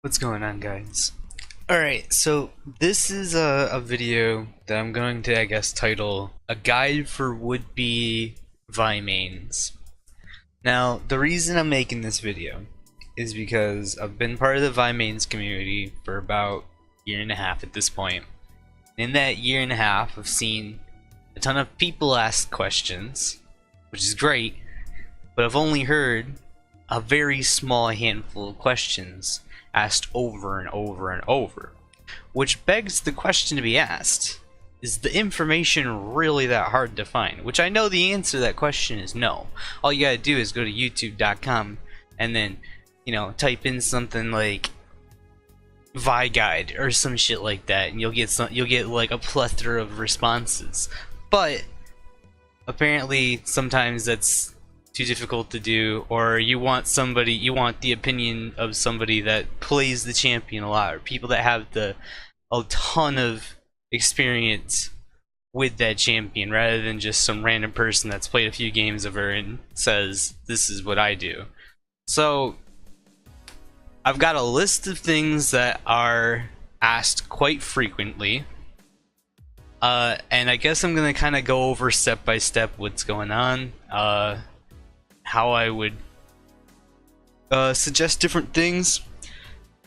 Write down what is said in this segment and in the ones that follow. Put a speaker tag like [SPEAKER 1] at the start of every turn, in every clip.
[SPEAKER 1] What's going on, guys? Alright, so this is a video that I'm going to, I guess, title A Guide for Would-Be Vi Mains. Now, the reason I'm making this video is because I've been part of the Vi Mains community for about a year and a half at this point. In that year and a half, I've seen a ton of people ask questions, which is great, but I've only heard a very small handful of questions asked over and over and over. Which begs the question to be asked, is the information really that hard to find? Which I know the answer to that question is no. All you gotta do is go to youtube.com and then, type in something like Vi Guide or some shit like that, and you'll get like a plethora of responses. But apparently sometimes that's too difficult to do, or you want the opinion of somebody that plays the champion a lot, or people that have a ton of experience with that champion, rather than just some random person that's played a few games of her and says, this is what I do. So I've got a list of things that are asked quite frequently, and I guess I'm gonna kind of go over step by step what's going on, how I would suggest different things.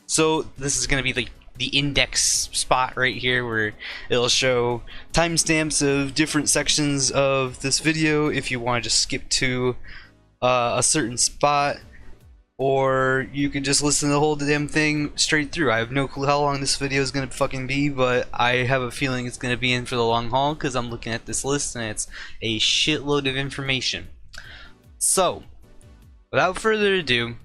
[SPEAKER 1] So this is going to be like the index spot right here where it'll show timestamps of different sections of this video if you want to just skip to a certain spot, or you can just listen to the whole damn thing straight through. I have no clue how long this video is going to fucking be, but I have a feeling it's going to be in for the long haul because I'm looking at this list and it's a shitload of information. So, without further ado,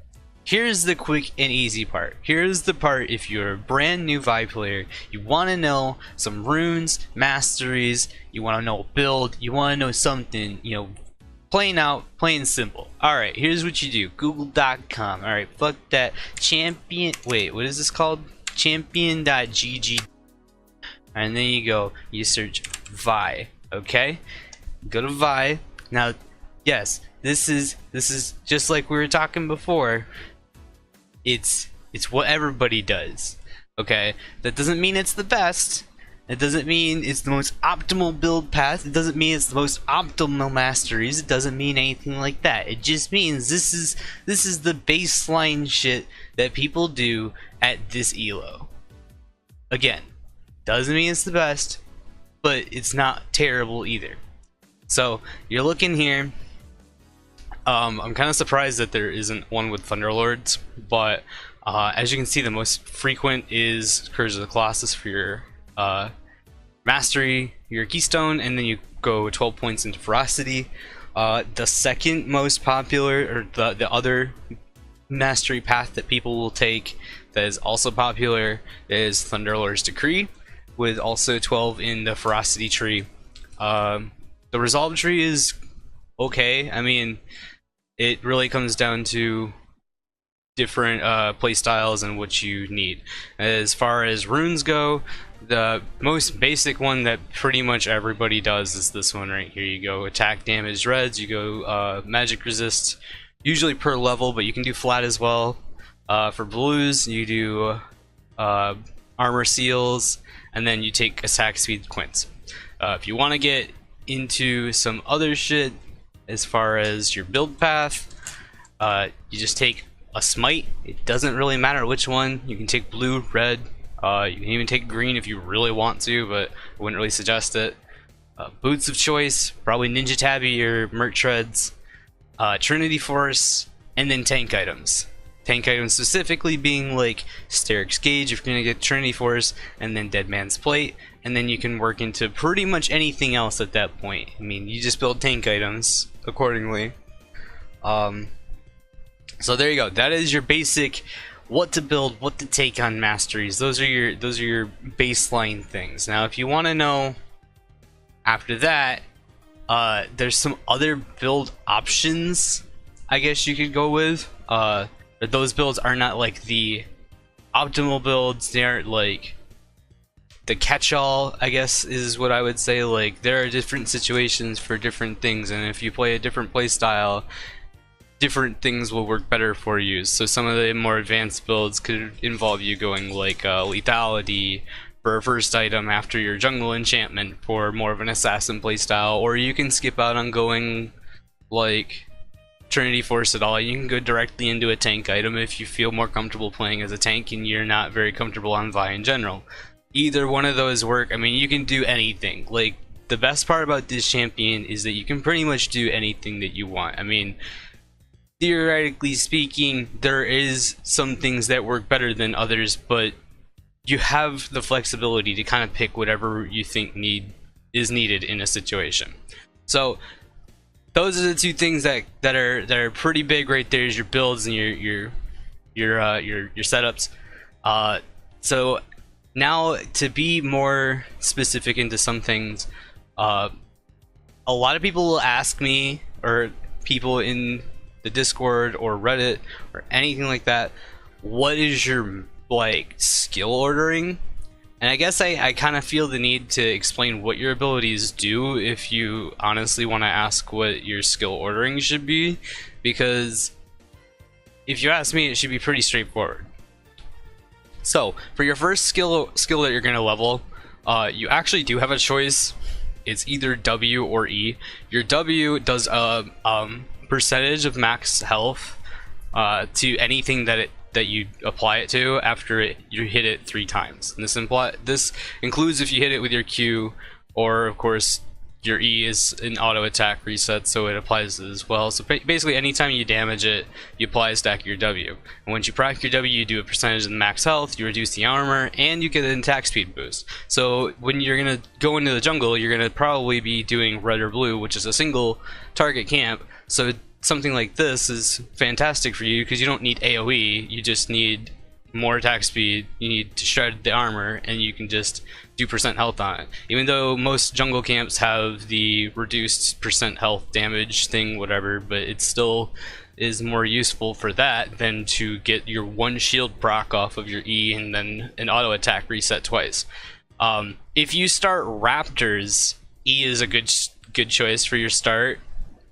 [SPEAKER 1] here's the quick and easy part. Here's the part if you're a brand new Vi player, you want to know some runes, masteries, you want to know a build, you want to know something, plain out, plain simple. Alright, here's what you do. Google.com. Alright, fuck that. Wait, what is this called? Champion.gg. And then you search Vi, okay? Go to Vi. Now, yes, this is just like we were talking before. It's what everybody does. Okay? That doesn't mean it's the best. It doesn't mean it's the most optimal build path. It doesn't mean it's the most optimal masteries. It doesn't mean anything like that. It just means this is the baseline shit that people do at this elo. Again, doesn't mean it's the best, but it's not terrible either. So you're looking here. I'm kind of surprised that there isn't one with Thunderlords, but as you can see, the most frequent is Curse of the Colossus for your mastery, your Keystone, and then you go 12 points into Ferocity. The second most popular, or the other mastery path that people will take that is also popular, is Thunderlord's Decree, with also 12 in the Ferocity tree. The Resolve tree is okay. I mean, it really comes down to different playstyles and what you need. As far as runes go, the most basic one that pretty much everybody does is this one right here. You go attack, damage, reds, you go magic resist, usually per level, but you can do flat as well. For blues, you do armor seals, and then you take attack speed quints. If you want to get into some other shit, as far as your build path, you just take a smite. It doesn't really matter which one. You can take blue, red, you can even take green if you really want to, but I wouldn't really suggest it. Boots of choice, probably Ninja Tabby or Mert Treads, Trinity Force, and then tank items. Tank items specifically being like Steric's Gauge if you're gonna get Trinity Force, and then Dead Man's Plate, and then you can work into pretty much anything else at that point. I mean, you just build tank items accordingly. So there you go. That is your basic what to build, what to take on masteries. Those are your baseline things. Now, if you want to know after that, there's some other build options I guess you could go with. But those builds are not like the optimal builds. They aren't like the catch-all, I guess, is what I would say. Like, there are different situations for different things, and if you play a different play style, different things will work better for you. So some of the more advanced builds could involve you going like lethality for a first item after your jungle enchantment for more of an assassin playstyle, or you can skip out on going like Trinity Force at all. You can go directly into a tank item if you feel more comfortable playing as a tank and you're not very comfortable on Vi in general. Either one of those work. I mean, you can do anything. Like, the best part about this champion is that you can pretty much do anything that you want. I mean, theoretically speaking, there is some things that work better than others, but you have the flexibility to kind of pick whatever you think is needed in a situation. So those are the two things that are pretty big right there, is your builds and your setups. So now, to be more specific into some things, a lot of people will ask me, or people in the Discord or Reddit or anything like that, what is your like skill ordering? And I guess I kind of feel the need to explain what your abilities do if you honestly want to ask what your skill ordering should be, because if you ask me, it should be pretty straightforward. So for your first skill that you're going to level, you actually do have a choice. It's either W or E. Your W does a percentage of max health to anything that you apply it to after you hit it 3 times. And this includes if you hit it with your Q, or of course your E is an auto attack reset, so it applies it as well. So basically anytime you damage it, you apply a stack of your W. And once you proc your W, you do a percentage of the max health, you reduce the armor, and you get an attack speed boost. So when you're going to go into the jungle, you're going to probably be doing red or blue, which is a single target camp. So something like this is fantastic for you because you don't need AoE, you just need more attack speed, you need to shred the armor, and you can just do percent health on it. Even though most jungle camps have the reduced percent health damage thing, whatever, but it still is more useful for that than to get your 1 shield proc off of your E and then an auto attack reset twice. If you start Raptors, E is a good choice for your start,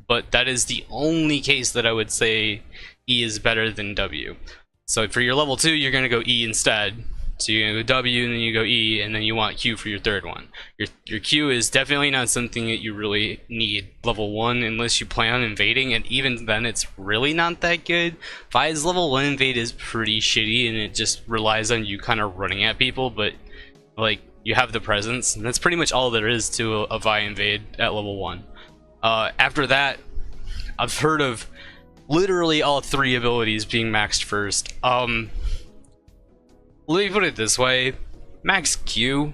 [SPEAKER 1] but that is the only case that I would say E is better than W. So for your level 2, you're going to go E instead. So you're going to go W, and then you go E, and then you want Q for your third one. Your Q is definitely not something that you really need level 1 unless you plan on invading, and even then it's really not that good. Vi's level 1 invade is pretty shitty, and it just relies on you kind of running at people, but like you have the presence, and that's pretty much all there is to a Vi invade at level 1. After that, I've heard of literally all 3 abilities being maxed first. Let me put it this way: max Q.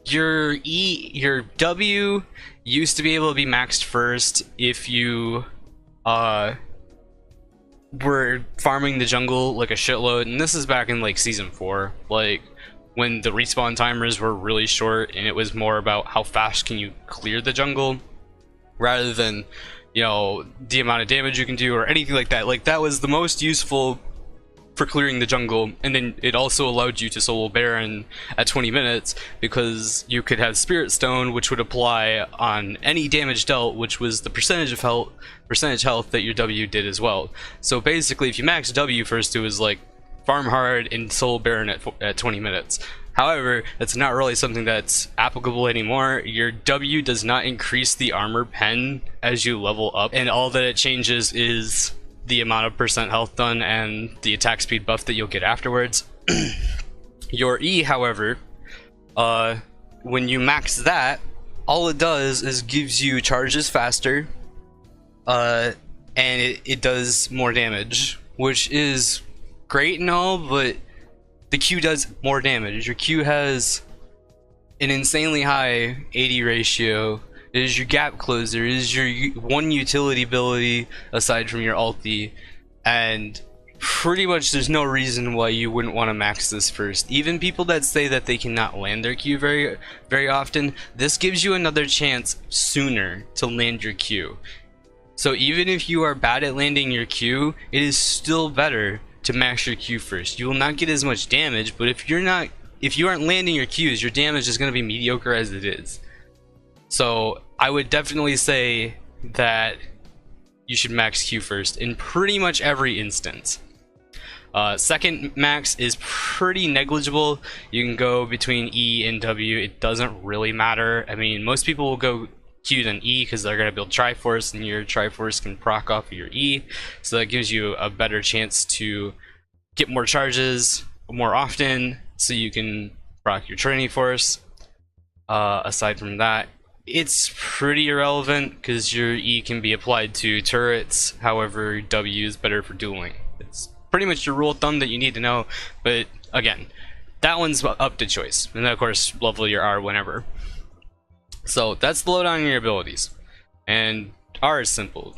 [SPEAKER 1] Your W used to be able to be maxed first if you were farming the jungle like a shitload, and this is back in like season 4, like when the respawn timers were really short and it was more about how fast can you clear the jungle rather than, you know, the amount of damage you can do or anything like that. Like, that was the most useful for clearing the jungle, and then it also allowed you to solo Baron at 20 minutes because you could have Spirit Stone, which would apply on any damage dealt, which was the percentage health that your W did as well. So basically, if you max W first, it was like farm hard and solo Baron at 20 minutes. However, that's not really something that's applicable anymore. Your W does not increase the armor pen as you level up, and all that it changes is the amount of percent health done and the attack speed buff that you'll get afterwards. Your E, however, when you max that, all it does is gives you charges faster, and it does more damage, which is great and all, but the Q does more damage. Your Q has an insanely high AD ratio. It is your gap closer. It is your one utility ability aside from your ulti, and pretty much there's no reason why you wouldn't want to max this first. Even people that say that they cannot land their Q very often, this gives you another chance sooner to land your Q. So even if you are bad at landing your Q, it is still better to max your Q first. You will not get as much damage, but if you aren't landing your Qs, your damage is going to be mediocre as it is. So I would definitely say that you should max Q first in pretty much every instance. Second max is pretty negligible. You can go between E and W. It doesn't really matter. I mean, most people will go Q then E because they're going to build Triforce, and your Triforce can proc off of your E. So that gives you a better chance to get more charges more often, so you can proc your Trinity Force. Aside from that, it's pretty irrelevant because your E can be applied to turrets. However, W is better for dueling. It's pretty much your rule of thumb that you need to know, but again, that one's up to choice. And then of course, level your R whenever. So that's the lowdown on your abilities. And R is simple.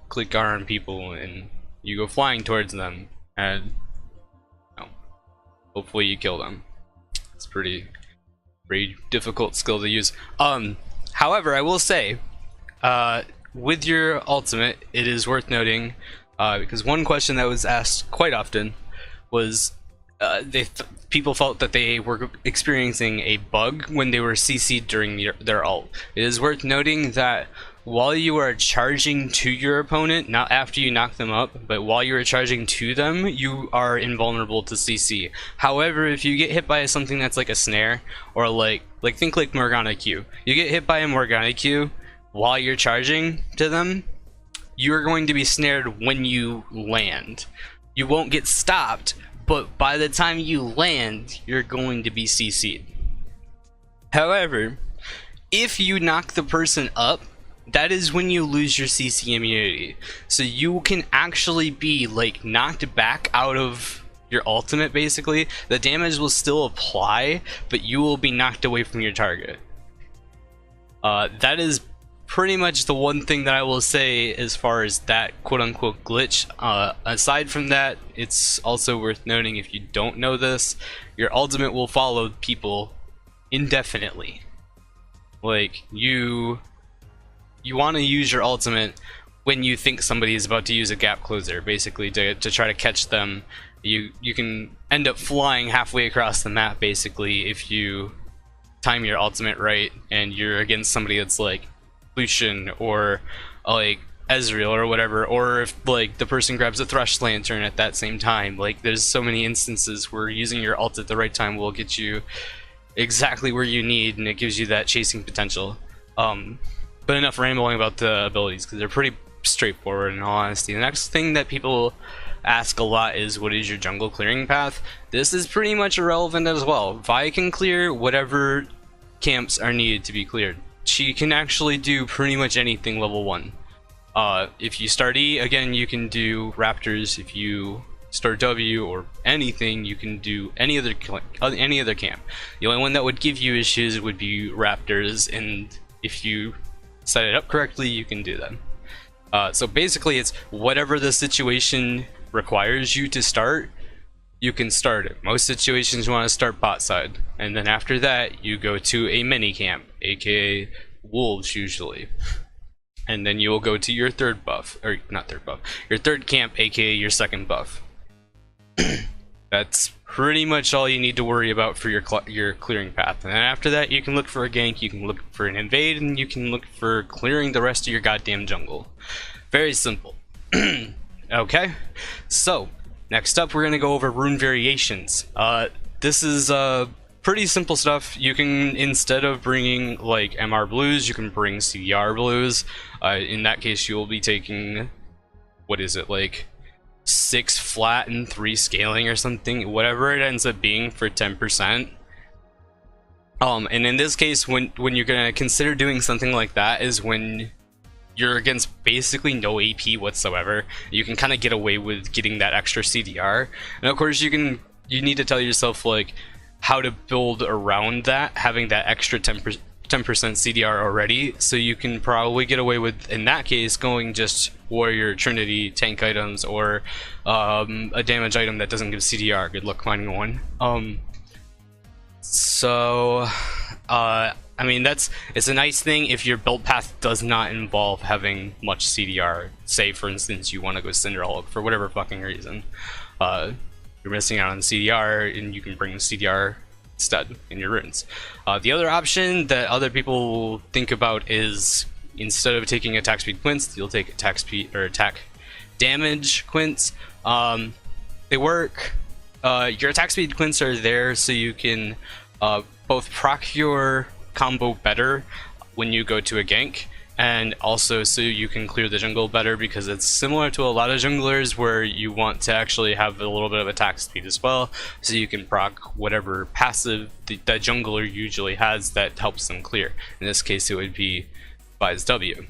[SPEAKER 1] Click R on people and you go flying towards them, and hopefully you kill them. It's pretty difficult skill to use. However, I will say, with your ultimate, it is worth noting, because one question that was asked quite often was, people felt that they were experiencing a bug when they were CC'd during their ult. It is worth noting that while you are charging to your opponent, not after you knock them up, but while you are charging to them, you are invulnerable to CC. However, if you get hit by something that's like a snare, or think like Morgana Q, you get hit by a Morgana Q while you're charging to them, you're going to be snared when you land. You won't get stopped, but by the time you land, you're going to be CC'd. However, if you knock the person up, that is when you lose your CC immunity. So you can actually be like knocked back out of your ultimate basically. The damage will still apply, but you will be knocked away from your target. That is pretty much the one thing that I will say as far as that quote-unquote glitch. Aside from that, it's also worth noting, if you don't know this, your ultimate will follow people indefinitely. Like, you want to use your ultimate when you think somebody is about to use a gap closer, basically to try to catch them. You can end up flying halfway across the map basically if you time your ultimate right and you're against somebody that's like Lucian or like Ezreal or whatever, or if like the person grabs a Thrush Lantern at that same time. Like, there's so many instances where using your ult at the right time will get you exactly where you need, and it gives you that chasing potential. But enough rambling about the abilities, because they're pretty straightforward in all honesty. The next thing that people ask a lot is, what is your jungle clearing path? This is pretty much irrelevant as well. Vi can clear whatever camps are needed to be cleared. She can actually do pretty much anything level 1. If you start E, again, you can do Raptors. If you start W or anything, you can do any other camp. The only one that would give you issues would be Raptors, and if you set it up correctly, you can do them. So basically, it's whatever the situation requires you to start, you can start it. Most situations you want to start bot side, and then after that you go to a mini camp, aka wolves usually, and then you will go to your third buff, or not third buff, your third camp, aka your second buff. That's pretty much all you need to worry about for your clearing path. And then after that, you can look for a gank, you can look for an invade, and you can look for clearing the rest of your goddamn jungle. Very simple. Okay, so next up we're gonna go over rune variations. This is pretty simple stuff. You can, instead of bringing like MR blues, you can bring CDR blues. In that case, you will be taking, what is it, like 6 flat and 3 scaling or something, whatever it ends up being, for 10%. And in this case, when you're gonna consider doing something like that is when you're against basically no AP whatsoever. You can kind of get away with getting that extra CDR, and of course you need to tell yourself like how to build around that, having that extra 10% CDR already, so you can probably get away with, in that case, going just warrior, trinity, tank items, or a damage item that doesn't give CDR. Good luck finding one. I mean, it's a nice thing if your build path does not involve having much CDR. Say, for instance, you want to go Cinderella for whatever fucking reason. You're missing out on CDR, and you can bring CDR instead in your runes. The other option that other people think about is instead of taking attack speed quints, you'll take attack speed or attack damage quints. They work. Your attack speed quints are there so you can both proc your combo better when you go to a gank, and also so you can clear the jungle better, because it's similar to a lot of junglers where you want to actually have a little bit of attack speed as well, so you can proc whatever passive that jungler usually has that helps them clear. In this case, it would be Vi's W.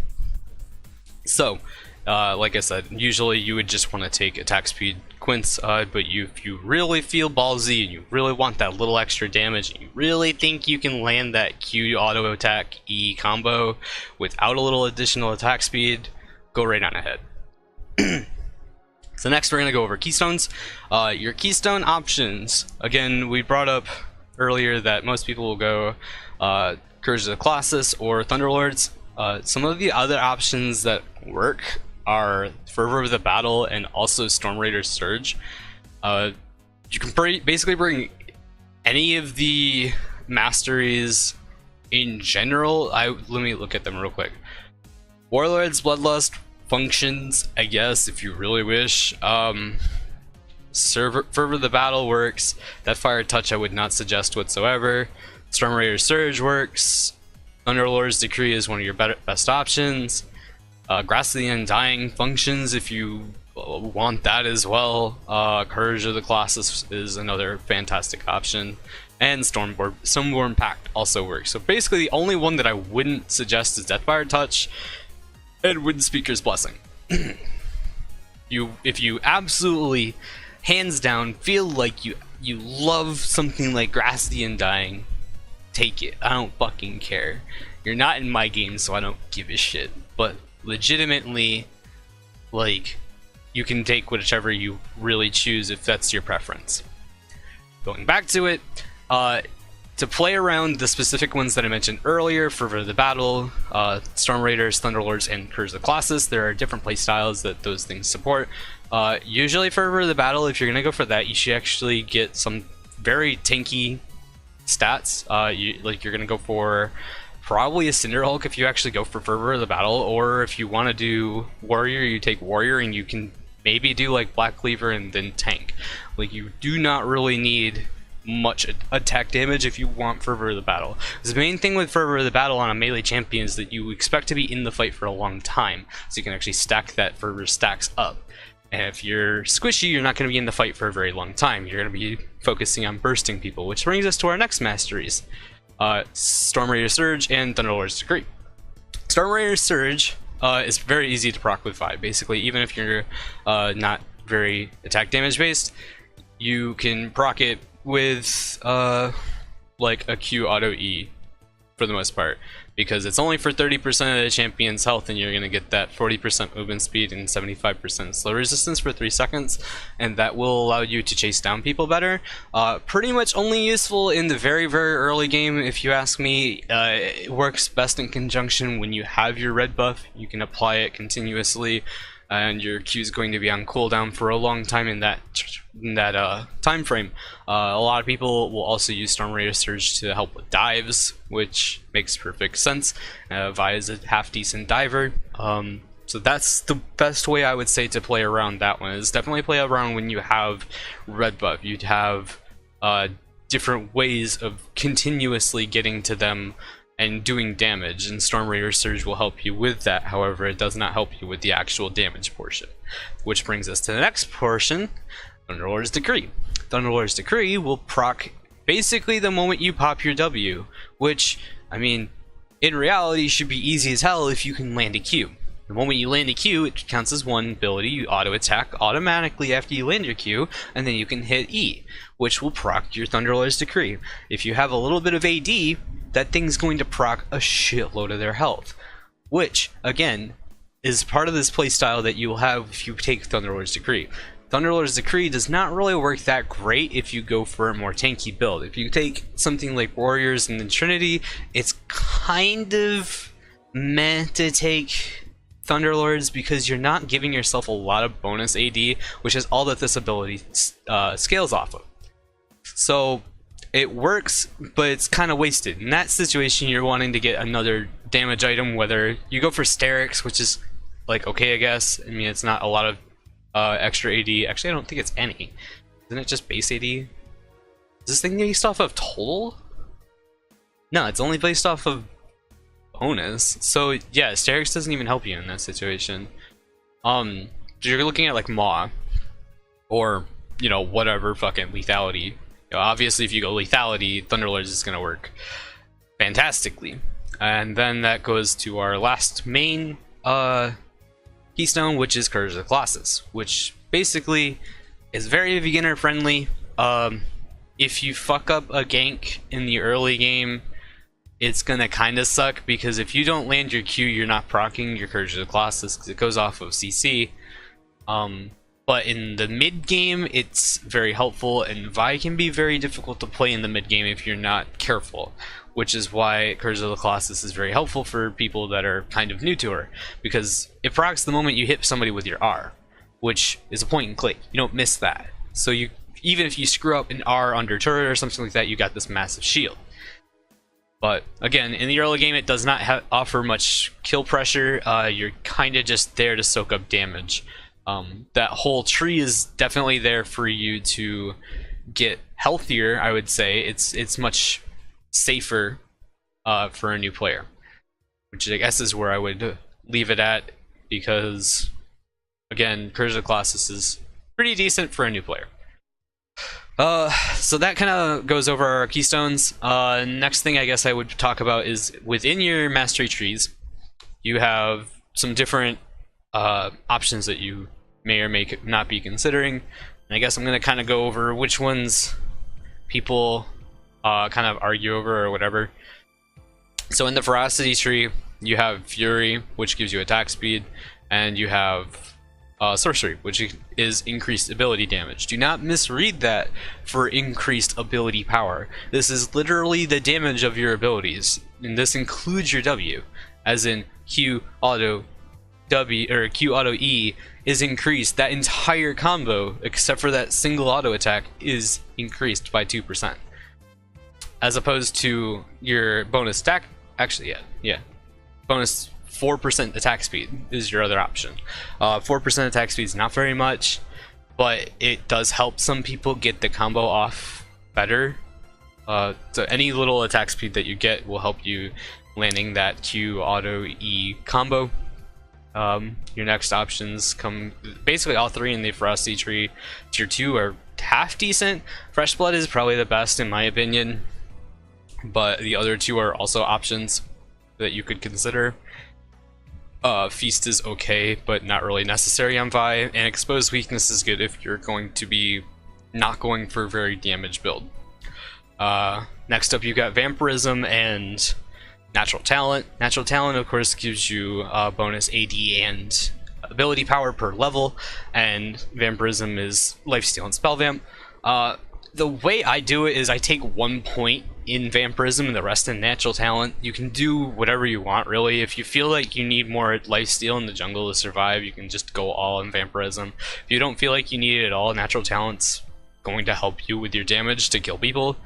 [SPEAKER 1] So, like I said, usually you would just want to take attack speed quints, but if you really feel ballsy and you really want that little extra damage, and you really think you can land that Q auto attack E combo without a little additional attack speed, go right on ahead. So next we're going to go over keystones. Your keystone options, again, we brought up earlier that most people will go Courage of the Colossus or Thunderlords. Some of the other options that work are Fervor of the Battle and also Storm Raider's Surge. You can basically bring any of the masteries in general. Let me look at them real quick. Warlord's Bloodlust functions, I guess, if you really wish. Fervor of the Battle works. Deathfire Touch I would not suggest whatsoever. Storm Raider's Surge works. Thunderlord's Decree is one of your best options. Grasp of the Undying functions if you want that as well. Courage of the Colossus is another fantastic option. And Stormborn Pact also works. So basically the only one that I wouldn't suggest is Deathfire Touch and Windspeaker's Blessing. If you absolutely, hands down, feel like you love something like Grasp of the Undying, take it. I don't fucking care. You're not in my game, so I don't give a shit. But legitimately, like, you can take whichever you really choose if that's your preference. Going back to it, to play around the specific ones that I mentioned earlier, Fervor of the Battle, Storm Raiders, Thunderlords, and Courage of the Colossus, there are different playstyles that those things support. Usually Fervor of the Battle, if you're gonna go for that, you should actually get some very tanky stats. You're gonna go for probably a Cinderhulk if you actually go for Fervor of the Battle, or if you want to do Warrior, you take Warrior, and you can maybe do like Black Cleaver and then tank. Like, you do not really need much attack damage if you want Fervor of the Battle. The main thing with Fervor of the Battle on a melee champion is that you expect to be in the fight for a long time, so you can actually stack that Fervor stacks up. And if you're squishy, you're not going to be in the fight for a very long time. You're going to be focusing on bursting people, which brings us to our next masteries. Storm Raider Surge and Thunderlord's Decree. Storm Raider Surge is very easy to proc with Vi. Basically, even if you're not very attack damage based, you can proc it with like a Q auto E for the most part, because it's only for 30% of the champion's health, and you're going to get that 40% movement speed and 75% slow resistance for 3 seconds, and that will allow you to chase down people better. Pretty much only useful in the very, very early game, if you ask me. It works best in conjunction when you have your red buff. You can apply it continuously, and your Q is going to be on cooldown for a long time in that time frame. A lot of people will also use Storm Raider Surge to help with dives, which makes perfect sense. Vi is a half-decent diver, so that's the best way I would say to play around that one. Is definitely play around when you have red buff. You'd have different ways of continuously getting to them and doing damage, and Storm Raider Surge will help you with that. However, it does not help you with the actual damage portion. Which brings us to the next portion, Thunderlord's Decree. Thunderlord's Decree will proc basically the moment you pop your W, which, I mean, in reality should be easy as hell if you can land a Q. The moment you land a Q, it counts as one ability. You auto attack automatically after you land your Q, and then you can hit E, which will proc your Thunderlord's Decree. If you have a little bit of AD, that thing's going to proc a shitload of their health, which, again, is part of this playstyle that you will have if you take Thunderlord's Decree. Thunderlord's Decree does not really work that great if you go for a more tanky build. If you take something like Warriors and then Trinity, it's kind of meant to take Thunderlords because you're not giving yourself a lot of bonus AD, which is all that this ability scales off of. So it works, but it's kind of wasted. In that situation, you're wanting to get another damage item, whether you go for Sterix, which is like okay, I guess. I mean, it's not a lot of extra AD. Actually, I don't think it's any. Isn't it just base AD? Is this thing based off of total? No, it's only based off of bonus. So yeah, Sterix doesn't even help you in that situation. You're looking at like Maw, or you know, whatever fucking lethality. You know, obviously, if you go lethality, Thunderlords is gonna work fantastically. And then that goes to our last main Keystone, which is Courage of the Colossus, which basically is very beginner friendly. If you fuck up a gank in the early game, it's gonna kind of suck, because if you don't land your Q, you're not proccing your Courage of the Colossus because it goes off of CC. But in the mid game, it's very helpful, and Vi can be very difficult to play in the mid game if you're not careful, which is why Courage of the Colossus is very helpful for people that are kind of new to her, because it procs the moment you hit somebody with your R, which is a point and click. You don't miss that. So you, even if you screw up an R under turret or something like that, you got this massive shield. But again, in the early game, it does not offer much kill pressure. You're kind of just there to soak up damage. That whole tree is definitely there for you to get healthier, I would say. It's much safer for a new player, which I guess is where I would leave it at, because again, Courage of the Colossus is pretty decent for a new player. So that kind of goes over our keystones. Next thing I guess I would talk about is within your mastery trees, you have some different options that you may or may not be considering. And I guess I'm going to kind of go over which ones people kind of argue over or whatever. So in the ferocity tree, you have Fury, which gives you attack speed, and you have sorcery, which is increased ability damage. Do not misread that for increased ability power. This is literally the damage of your abilities, and this includes your W, as in Q auto W or Q auto E is increased. That entire combo, except for that single auto attack, is increased by 2%, as opposed to your bonus stack. Actually, yeah, bonus 4% attack speed is your other option. 4% attack speed is not very much, but it does help some people get the combo off better. So any little attack speed that you get will help you landing that Q auto E combo. Your next options come basically all three in the ferocity tree. Tier 2 are half decent. Fresh blood is probably the best in my opinion, but the other two are also options that you could consider. Feast is okay, but not really necessary on Vi, and exposed weakness is good if you're going to be not going for a very damage build. Next up, you got vampirism and natural talent. Natural talent, of course, gives you bonus AD and ability power per level, and vampirism is lifesteal and spell vamp. The way I do it is I take 1 point in vampirism and the rest in natural talent. You can do whatever you want, really. If you feel like you need more lifesteal in the jungle to survive, you can just go all in vampirism. If you don't feel like you need it at all, natural talent's going to help you with your damage to kill people,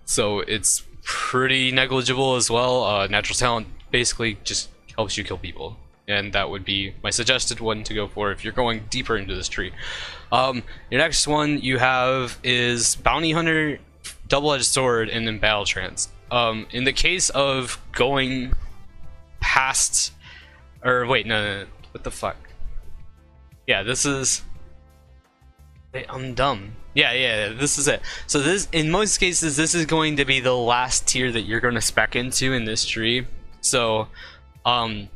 [SPEAKER 1] so it's pretty negligible as well. Natural talent basically just helps you kill people, and that would be my suggested one to go for if you're going deeper into this tree. Your next one you have is Bounty Hunter, Double-Edged Sword, and then Battle Trance. In the case of going past, or wait, no, what the fuck? Yeah, this is. I'm dumb. Yeah, this is it. So this, in most cases, this is going to be the last tier that you're going to spec into in this tree. So, Bounty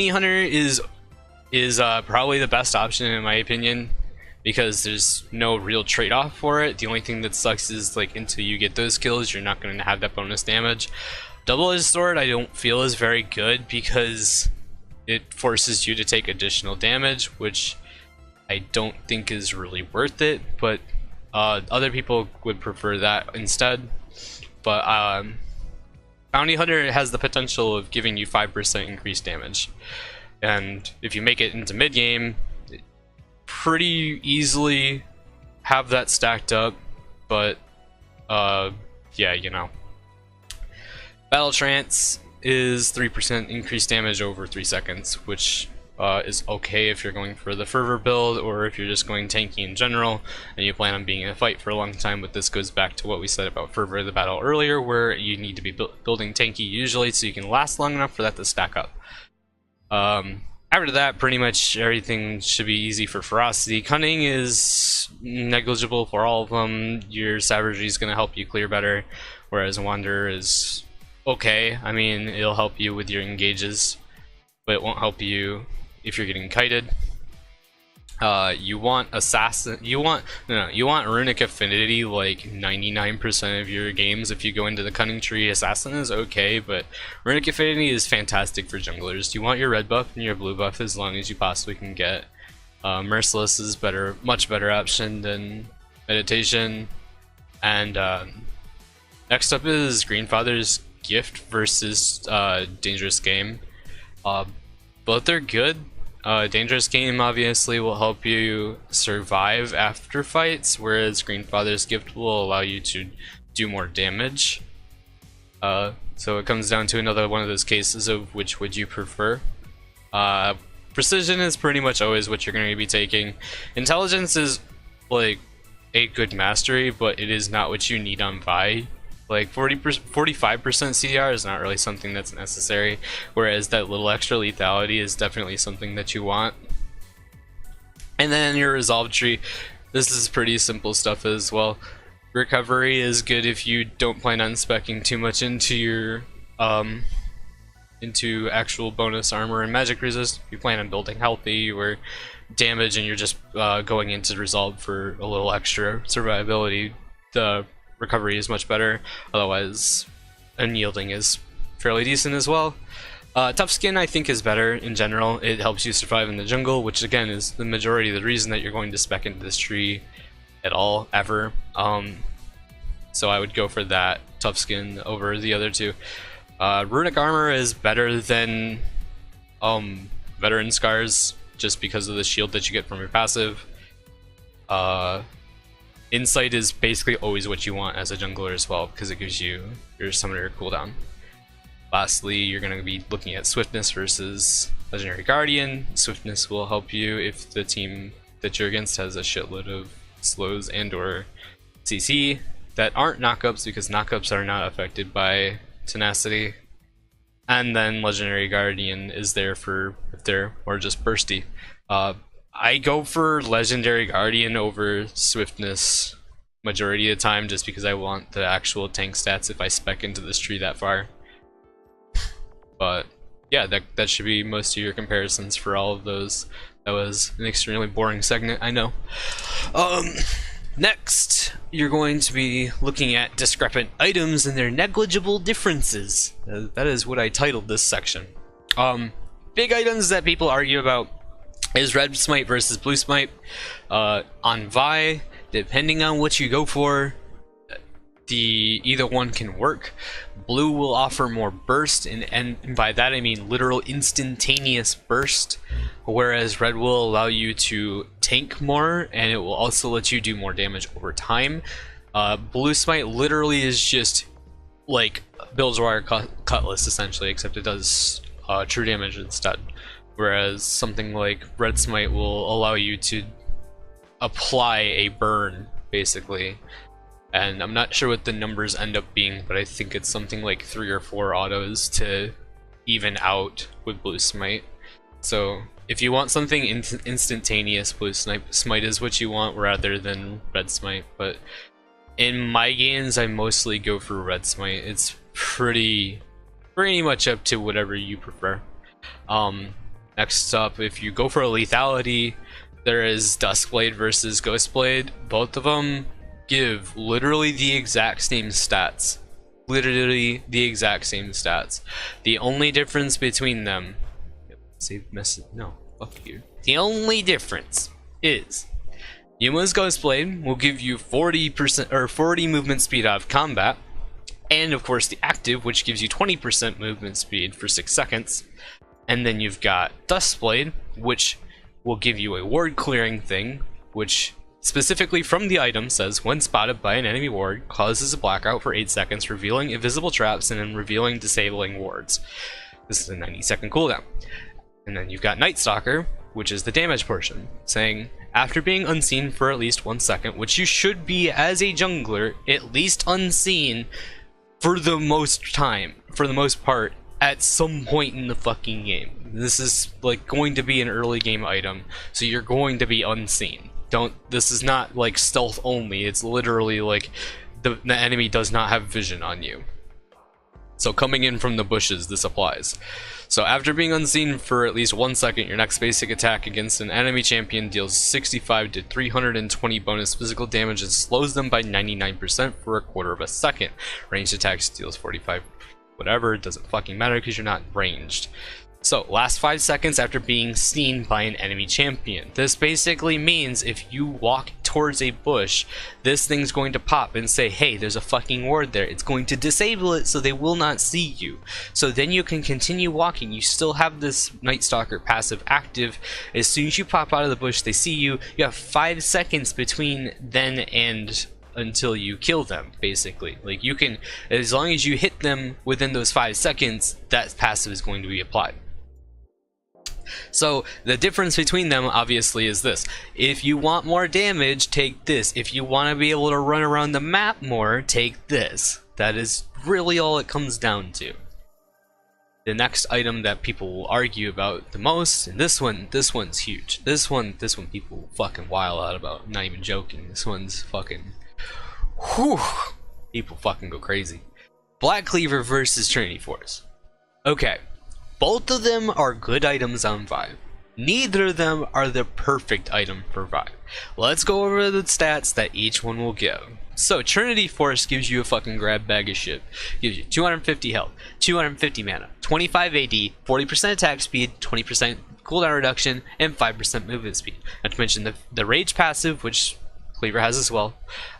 [SPEAKER 1] Hunter is probably the best option in my opinion, because there's no real trade-off for it. The only thing that sucks is like until you get those kills, you're not going to have that bonus damage. Double-Edged Sword I don't feel is very good because it forces you to take additional damage, which I don't think is really worth it, but other people would prefer that instead. But Bounty Hunter has the potential of giving you 5% increased damage, and if you make it into mid-game, pretty easily have that stacked up, but yeah, you know. Battle Trance is 3% increased damage over 3 seconds, which is okay if you're going for the Fervor build, or if you're just going tanky in general, and you plan on being in a fight for a long time, but this goes back to what we said about Fervor the battle earlier, where you need to be building tanky usually so you can last long enough for that to stack up. After that, pretty much everything should be easy for Ferocity. Cunning is negligible for all of them. Your Savagery is going to help you clear better, whereas Wanderer is okay. I mean, it'll help you with your engages, but it won't help you if you're getting kited. You want Assassin. You want Runic Affinity like 99% of your games. If you go into the Cunning tree, Assassin is okay, but Runic Affinity is fantastic for junglers. You want your red buff and your blue buff as long as you possibly can get. Merciless is better, much better option than Meditation. And next up is Greenfather's Gift versus Dangerous Game. Both are good. Dangerous Game obviously will help you survive after fights, whereas Greenfather's Gift will allow you to do more damage. So it comes down to another one of those cases of which would you prefer. Precision is pretty much always what you're going to be taking. Intelligence is like a good mastery, but it is not what you need on Vi. Like 45% CDR is not really something that's necessary, whereas that little extra lethality is definitely something that you want. And then your resolve tree, this is pretty simple stuff as well. Recovery is good if you don't plan on speccing too much into your into actual bonus armor and magic resist. If you plan on building healthy or damage and you're just going into resolve for a little extra survivability, the recovery is much better. Otherwise, unyielding is fairly decent as well. Tough Skin I think is better in general. It helps you survive in the jungle, which again is the majority of the reason that you're going to spec into this tree at all, ever. So I would go for that Tough Skin over the other two. Runic Armor is better than Veteran Scars, just because of the shield that you get from your passive. Insight is basically always what you want as a jungler as well, because it gives you your summoner cooldown. Lastly, you're going to be looking at Swiftness versus Legendary Guardian. Swiftness will help you if the team that you're against has a shitload of slows and or CC that aren't knockups, because knockups are not affected by tenacity. And then Legendary Guardian is there for if they're or just bursty. I go for Legendary Guardian over Swiftness majority of the time, just because I want the actual tank stats if I spec into this tree that far. But yeah, that should be most of your comparisons for all of those. That was an extremely boring segment, I know. Next, you're going to be looking at discrepant items and their negligible differences. That is what I titled this section. Big items that people argue about is red smite versus blue smite. On Vi, depending on what you go for, either one can work. Blue will offer more burst, and by that I mean literal instantaneous burst, whereas red will allow you to tank more, and it will also let you do more damage over time. Blue smite literally is just like Bill's Wire Cutlass essentially, except it does true damage instead. Whereas something like Red Smite will allow you to apply a burn, basically. And I'm not sure what the numbers end up being, but I think it's something like 3 or 4 autos to even out with Blue Smite. So if you want something instantaneous, Blue Smite is what you want rather than Red Smite. But in my games, I mostly go for Red Smite. It's pretty much up to whatever you prefer. Next up, if you go for a lethality, there is Duskblade versus Ghostblade. Both of them give literally the exact same stats. Literally the exact same stats. The only difference between them... Save message. No, fuck you. The only difference is Yuma's Ghostblade will give you 40% or 40 movement speed out of combat, and of course the active, which gives you 20% movement speed for 6 seconds. And then you've got Duskblade, which will give you a ward clearing thing, which
[SPEAKER 2] specifically from the item, says when spotted by an enemy ward, causes a blackout for 8 seconds, revealing invisible traps and then revealing disabling wards. This is a 90-second cooldown. And then you've got Night Stalker, which is the damage portion, saying after being unseen for at least 1 second, which you should be as a jungler at least unseen for the most part at some point in the fucking game. This is like going to be an early game item, so you're going to be unseen. This is not like stealth only, it's literally like the enemy does not have vision on you. So coming in from the bushes, this applies. So after being unseen for at least 1 second, your next basic attack against an enemy champion deals 65 to 320 bonus physical damage and slows them by 99% for a quarter of a second. Ranged attacks deals 45, whatever, it doesn't fucking matter because you're not ranged. So, last 5 seconds after being seen by an enemy champion. This basically means if you walk towards a bush, this thing's going to pop and say, hey, there's a fucking ward there. It's going to disable it so they will not see you. So then you can continue walking. You still have this Night Stalker passive active. As soon as you pop out of the bush, they see you. You have 5 seconds between then and until you kill them, basically. Like, you can, as long as you hit them within those 5 seconds, that passive is going to be applied. So the difference between them obviously is this: if you want more damage, take this. If you want to be able to run around the map more, take this. That is really all it comes down to. The next item that people will argue about the most, and this one's huge. This one people fucking wild out about. I'm not even joking. This one's fucking, whew, people fucking go crazy. Black Cleaver versus Trinity Force. Okay. Both of them are good items on Vive. Neither of them are the perfect item for Vive. Let's go over the stats that each one will give. So, Trinity Force gives you a fucking grab bag of shit. Gives you 250 health, 250 mana, 25 AD, 40% attack speed, 20% cooldown reduction, and 5% movement speed. Not to mention the Rage passive, which Cleaver has as well,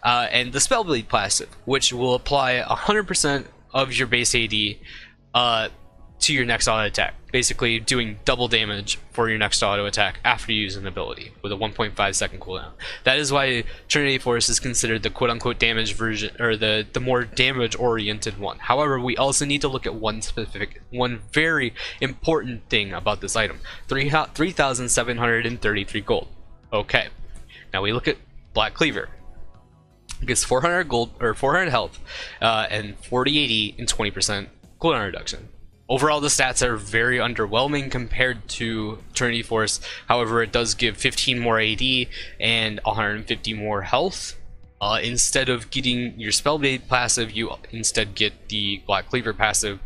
[SPEAKER 2] and the Spellbleed passive, which will apply 100% of your base AD to your next auto attack, basically doing double damage for your next auto attack after you use an ability with a 1.5 second cooldown. That is why Trinity Force is considered the quote-unquote damage version, or the more damage-oriented one. However, we also need to look at one very important thing about this item: 3,733 gold. Okay, now we look at Black Cleaver. It gets 400 gold or 400 health, and 40 AD and 20% cooldown reduction. Overall, the stats are very underwhelming compared to Trinity Force. However, it does give 15 more AD and 150 more health. Instead of getting your Spellblade passive, you instead get the Black Cleaver passive,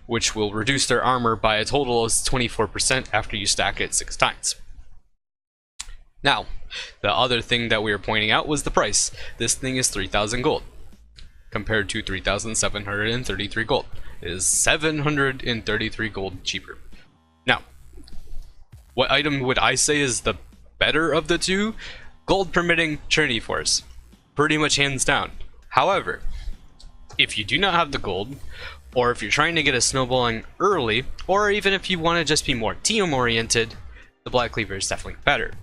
[SPEAKER 2] which will reduce their armor by a total of 24% after you stack it 6 times. Now, the other thing that we were pointing out was the price. This thing is 3,000 gold, compared to 3,733 gold. It is 733 gold cheaper. Now, what item would I say is the better of the two? Gold permitting Trinity Force. Pretty much hands down. However, if you do not have the gold, or if you're trying to get a snowballing early, or even if you want to just be more team oriented, the Black Cleaver is definitely better.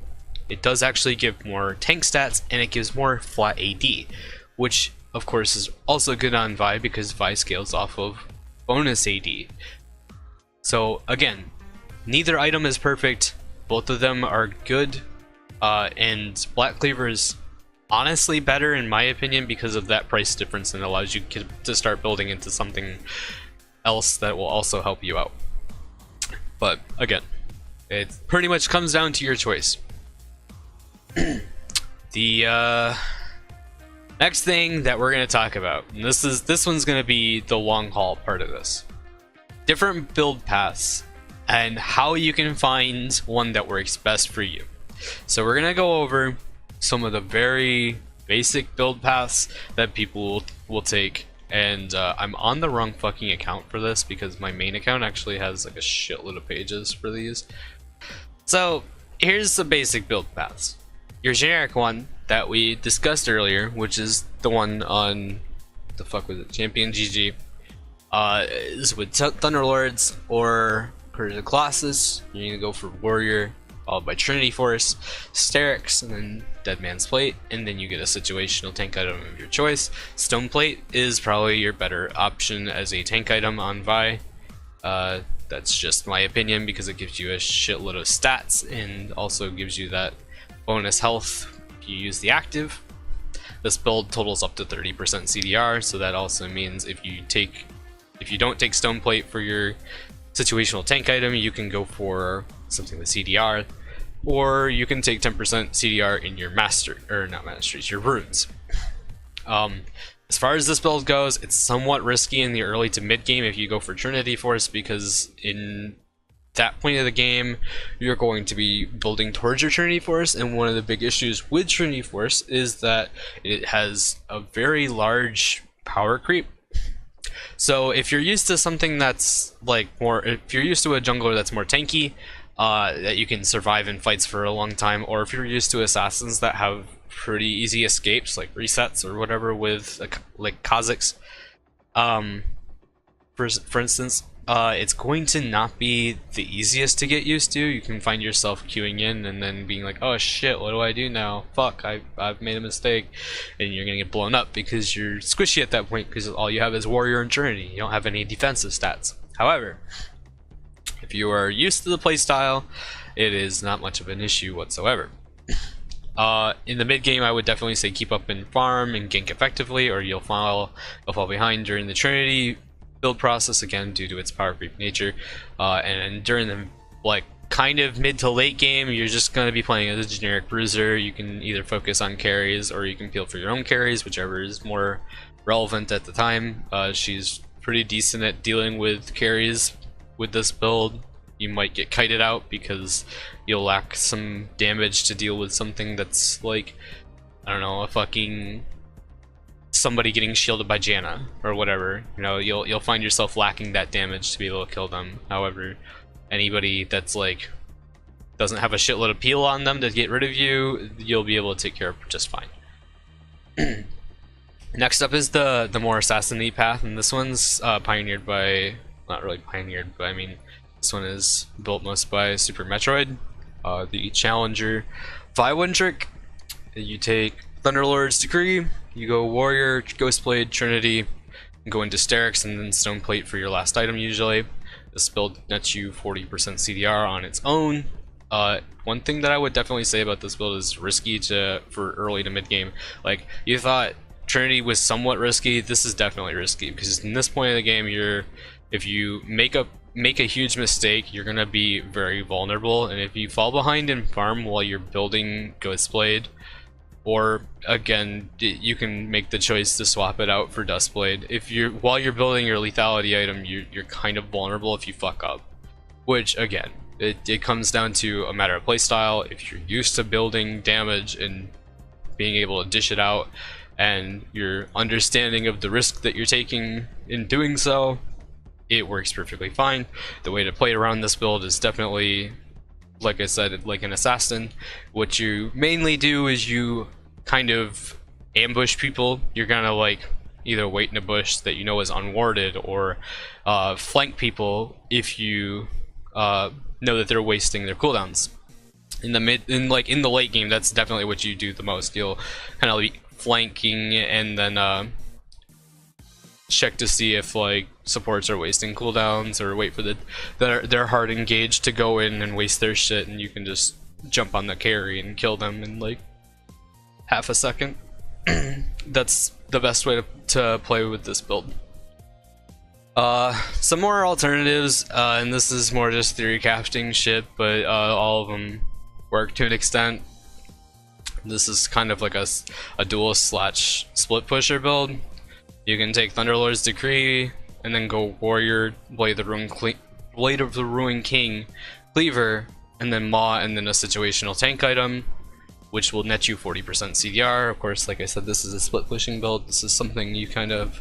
[SPEAKER 2] It does actually give more tank stats, and it gives more flat AD, which of course is also good on Vi, because Vi scales off of bonus AD. So again, neither item is perfect, both of them are good, and Black Cleaver is honestly better in my opinion because of that price difference, and allows you to start building into something else that will also help you out. But again, it pretty much comes down to your choice. The next thing that we're going to talk about, and this one's going to be the long haul part of this. Different build paths and how you can find one that works best for you. So we're going to go over some of the very basic build paths that people will take. And I'm on the wrong fucking account for this because my main account actually has like a shitload of pages for these. So here's the basic build paths. Your generic one that we discussed earlier, which is the one on, the fuck was it, Champion GG, is with Thunderlords or Curse of Colossus. You're gonna go for Warrior, followed by Trinity Force, Sterix, and then Dead Man's Plate, and then you get a situational tank item of your choice. Stone Plate is probably your better option as a tank item on Vi. That's just my opinion because it gives you a shitload of stats and also gives you that bonus health if you use the active. This build totals up to 30% CDR, so that also means if you don't take Stone Plate for your situational tank item, you can go for something with CDR, or you can take 10% CDR in your your runes. As far as this build goes, it's somewhat risky in the early to mid game if you go for Trinity Force, because in that point of the game, you're going to be building towards your Trinity Force, and one of the big issues with Trinity Force is that it has a very large power creep. So if you're used to something that's if you're used to a jungler that's more tanky, that you can survive in fights for a long time, or if you're used to assassins that have pretty easy escapes, like resets or whatever with like Kha'Zix, for instance, it's going to not be the easiest to get used to. You can find yourself queuing in and then being like, oh shit, what do I do now? Fuck, I've made a mistake. And you're gonna get blown up because you're squishy at that point because all you have is Warrior and Trinity. You don't have any defensive stats. However, if you are used to the playstyle, it is not much of an issue whatsoever. In the mid game, I would definitely say keep up and farm and gank effectively, or you'll fall behind during the Trinity build process, again due to its power creep nature. And during the kind of mid to late game, you're just going to be playing as a generic bruiser. You can either focus on carries or you can peel for your own carries, whichever is more relevant at the time. She's pretty decent at dealing with carries with this build. You might get kited out because you'll lack some damage to deal with something that's like, I don't know, a fucking somebody getting shielded by Janna or whatever. You know, you'll find yourself lacking that damage to be able to kill them. However, anybody that's like doesn't have a shitload of peel on them to get rid of you, you'll be able to take care of just fine. Next up is the more assassin-y path, and this one's pioneered by, not really pioneered, but I mean, this one is built most by Super Metroid, the Challenger Vi one trick. You take Thunderlord's Decree, you go Warrior, Ghostblade, Trinity, and go into Sterix and then Stone Plate for your last item usually. This build nets you 40% CDR on its own. One thing that I would definitely say about this build is risky for early to mid game. Like, you thought Trinity was somewhat risky, this is definitely risky, because in this point of the game, if you make a huge mistake, you're gonna be very vulnerable, and if you fall behind in farm while you're building Ghostblade, or again, you can make the choice to swap it out for Duskblade. While you're building your lethality item, you're kind of vulnerable if you fuck up. Which again, it comes down to a matter of playstyle. If you're used to building damage and being able to dish it out, and your understanding of the risk that you're taking in doing so, it works perfectly fine. The way to play around this build is definitely, like I said, like an assassin. What you mainly do is you kind of ambush people. You're gonna like either wait in a bush that you know is unwarded, or flank people if you know that they're wasting their cooldowns. In the late game, that's definitely what you do the most. You'll kind of be flanking and then check to see if like supports are wasting cooldowns, or wait for their hard engage to go in and waste their shit, and you can just jump on the carry and kill them in like half a second. That's the best way to play with this build. Some more alternatives, and this is more just theory casting shit, but all of them work to an extent. This is kind of like a dual / split pusher build. You can take Thunderlord's Decree and then go Warrior, Blade of the Ruin King, Cleaver, and then Maw, and then a situational tank item, which will net you 40% CDR. Of course, like I said, this is a split pushing build. This is something you kind of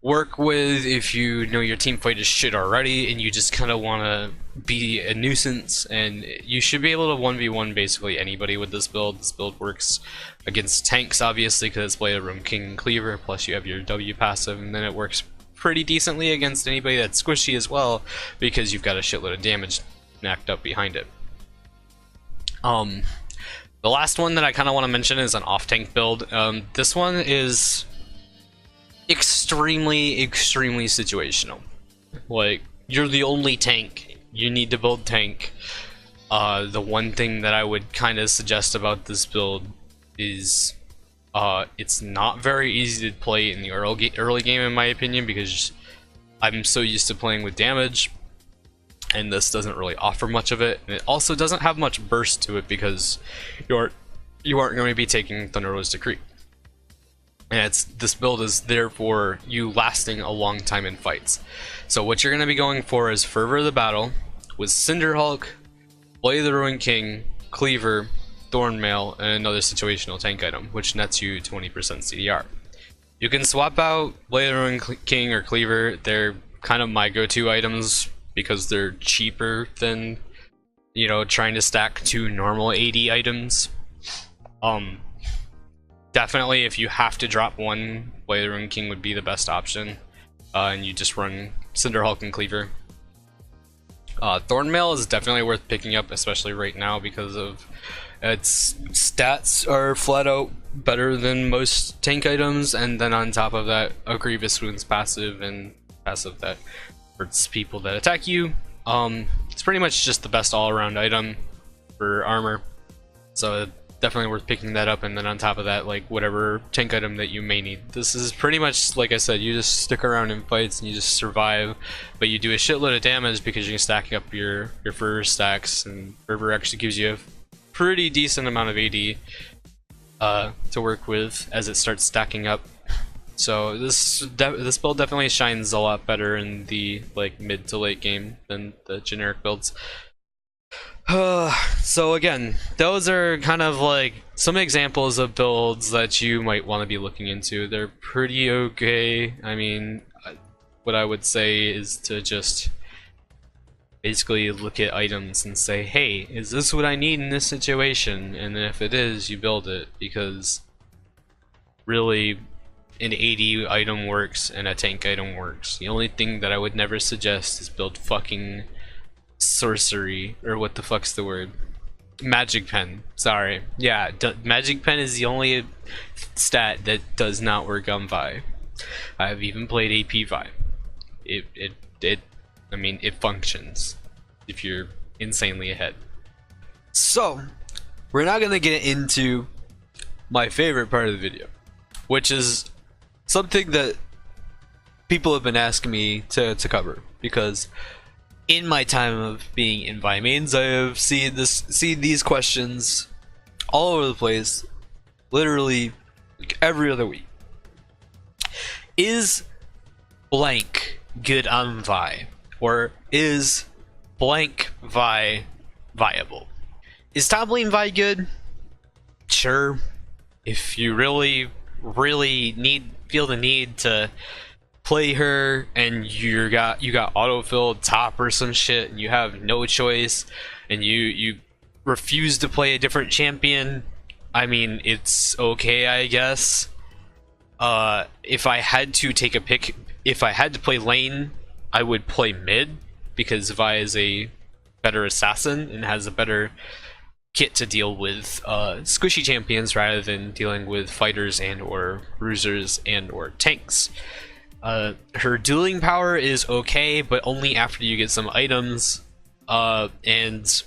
[SPEAKER 2] work with if you know your team fight is shit already and you just kind of want to be a nuisance, and you should be able to 1v1 basically anybody with this build. This build works against tanks, obviously, because it's Blade of Rune King and Cleaver, plus you have your W passive, and then it works pretty decently against anybody that's squishy as well, because you've got a shitload of damage knacked up behind it. The last one that I kind of want to mention is an off-tank build. This one is extremely situational. Like, you're the only tank, you need to build tank. The one thing that I would kind of suggest about this build is it's not very easy to play in the early game, in my opinion, because I'm so used to playing with damage, and this doesn't really offer much of it. And it also doesn't have much burst to it because you aren't going to be taking Thunder Rose Decree. And this build is there for you lasting a long time in fights. So what you're going to be going for is Fervor of the Battle with Cinderhulk, Blade of the Ruined King, Cleaver, Thornmail, and another situational tank item, which nets you 20% CDR. You can swap out Blade of the Ruined King or Cleaver. They're kind of my go-to items because they're cheaper than, you know, trying to stack 2 normal AD items. Definitely, if you have to drop one, Blade of the Ruined King would be the best option, and you just run Cinderhulk and Cleaver. Thornmail is definitely worth picking up, especially right now, because of its stats are flat out better than most tank items, and then on top of that, a Grievous Wounds passive and passive that hurts people that attack you. It's pretty much just the best all-around item for armor, so definitely worth picking that up. And then on top of that, like, whatever tank item that you may need. This is pretty much, like I said, you just stick around in fights and you just survive, but you do a shitload of damage because you're stacking up your Fervor stacks, and Fervor actually gives you a pretty decent amount of AD to work with as it starts stacking up. So this build definitely shines a lot better in the like mid to late game than the generic builds. So again, those are kind of like some examples of builds that you might want to be looking into. They're pretty okay. I mean, what I would say is to just basically look at items and say, hey, is this what I need in this situation? And if it is, you build it, because really an AD item works and a tank item works. The only thing that I would never suggest is build fucking sorcery, or what the fuck's the word? Magic Pen. Sorry. Yeah, Magic Pen is the only stat that does not work on Vi. I've even played AP Vi. I mean, it functions if you're insanely ahead.
[SPEAKER 1] So, we're not gonna get into my favorite part of the video, which is something that people have been asking me to cover, because in my time of being in Vi mains, I have seen these questions all over the place, literally like every other week. Is blank good on Vi? Or is blank Vi viable? Is top lane Vi good? Sure. If you really feel the need to play her, and you got autofilled top or some shit, and you have no choice, and you refuse to play a different champion, I mean, it's okay, I guess. If I had to take a pick, if I had to play lane, I would play mid, because Vi is a better assassin and has a better kit to deal with squishy champions rather than dealing with fighters and or bruisers and or tanks. Her dueling power is okay, but only after you get some items, and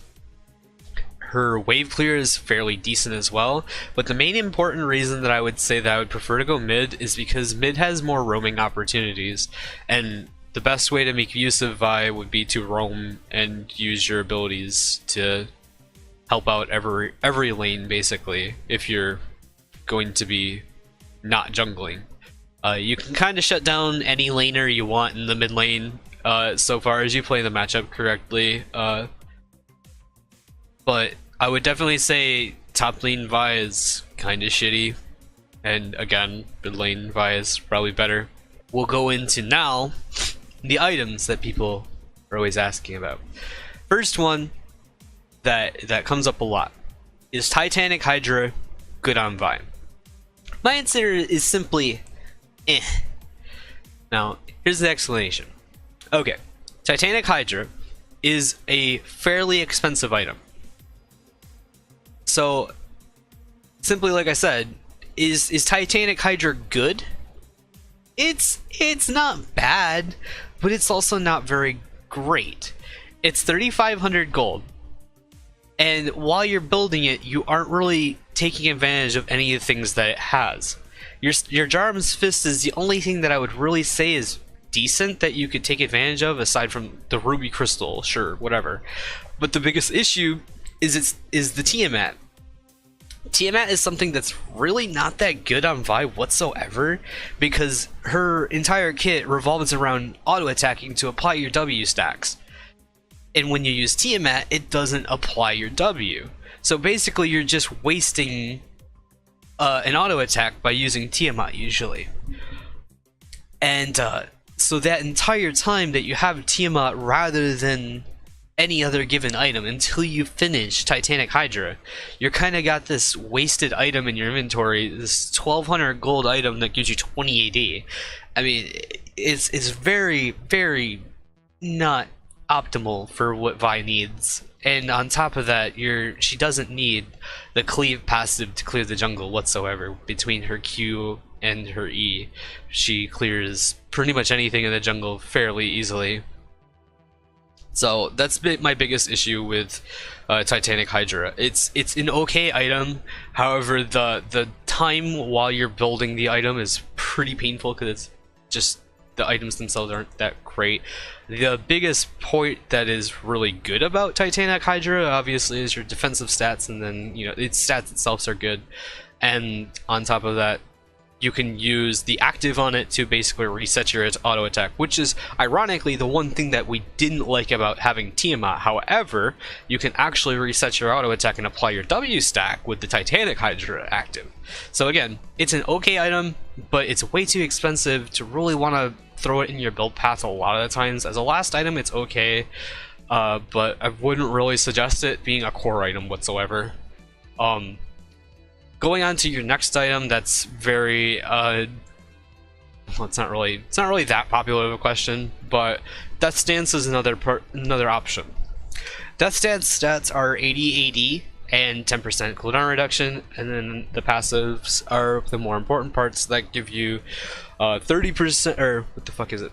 [SPEAKER 1] her wave clear is fairly decent as well. But the main important reason that I would say that I would prefer to go mid is because mid has more roaming opportunities, and the best way to make use of Vi would be to roam and use your abilities to help out every lane, basically, if you're going to be not jungling. You can kind of shut down any laner you want in the mid lane, so far as you play the matchup correctly. But I would definitely say top lane Vi is kind of shitty, and again, mid lane Vi is probably better. We'll go into now the items that people are always asking about. First one that comes up a lot is Titanic Hydra good on Vi? My answer is simply eh. Now, here's the explanation. Okay, Titanic Hydra is a fairly expensive item.
[SPEAKER 2] So, simply like I said, is Titanic Hydra good? It's not bad, but it's also not very great. It's 3,500 gold, and while you're building it, you aren't really taking advantage of any of the things that it has. Your Jarm's Fist is the only thing that I would really say is decent that you could take advantage of, aside from the Ruby Crystal, sure, whatever. But the biggest issue is the Tiamat. Tiamat is something that's really not that good on Vi whatsoever, because her entire kit revolves around auto-attacking to apply your W stacks. And when you use Tiamat, it doesn't apply your W. So basically you're just wasting an auto-attack by using Tiamat usually. And so that entire time that you have Tiamat rather than any other given item until you finish Titanic Hydra, you're kind of got this wasted item in your inventory, this 1,200 gold item that gives you 20 AD. I mean, it's very, very not optimal for what Vi needs. And on top of that, she doesn't need the cleave passive to clear the jungle whatsoever. Between her Q and her E, she clears pretty much anything in the jungle fairly easily. So that's my biggest issue with Titanic Hydra. It's an okay item, however the time while you're building the item is pretty painful because it's just the items themselves aren't that great. The biggest point that is really good about Titanic Hydra obviously is your defensive stats, and then its stats itself are good, and on top of that you can use the active on it to basically reset your auto attack, which is ironically the one thing that we didn't like about having Tiamat. However, you can actually reset your auto attack and apply your W stack with the Titanic Hydra active. So again, it's an okay item, but it's way too expensive to really want to throw it in your build path a lot of the times. As a last item, it's okay, but I wouldn't really suggest it being a core item whatsoever. Going on to your next item, that's very well, it's not really that popular of a question, but Death Stance is another option. Death Stance stats are 80 AD and 10% cooldown reduction, and then the passives are the more important parts that give you 30%, or what the fuck is it?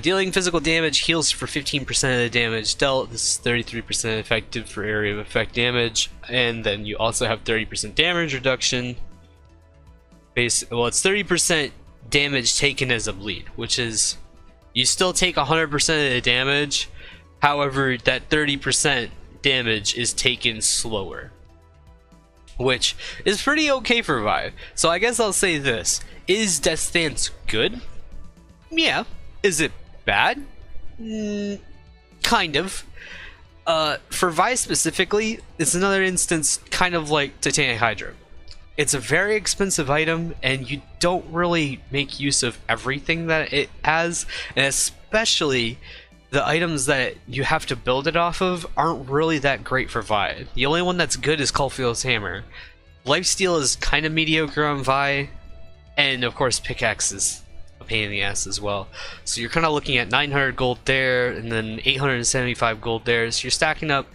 [SPEAKER 2] Dealing physical damage heals for 15% of the damage dealt. This is 33% effective for area of effect damage, and then you also have 30% damage reduction. Well, it's 30% damage taken as a bleed, which is you still take 100% of the damage. However, that 30% damage is taken slower, which is pretty okay for Vi. So I guess I'll say this: is Death Stance good? Yeah. Is it bad? Kind of. For Vi specifically, it's another instance kind of like Titanic Hydra. It's a very expensive item, and you don't really make use of everything that it has, and especially the items that you have to build it off of aren't really that great for Vi. The only one that's good is Caulfield's Hammer. Lifesteal is kind of mediocre on Vi, and of course Pickaxe is pain in the ass as well. So you're kind of looking at 900 gold there, and then 875 gold there. So you're stacking up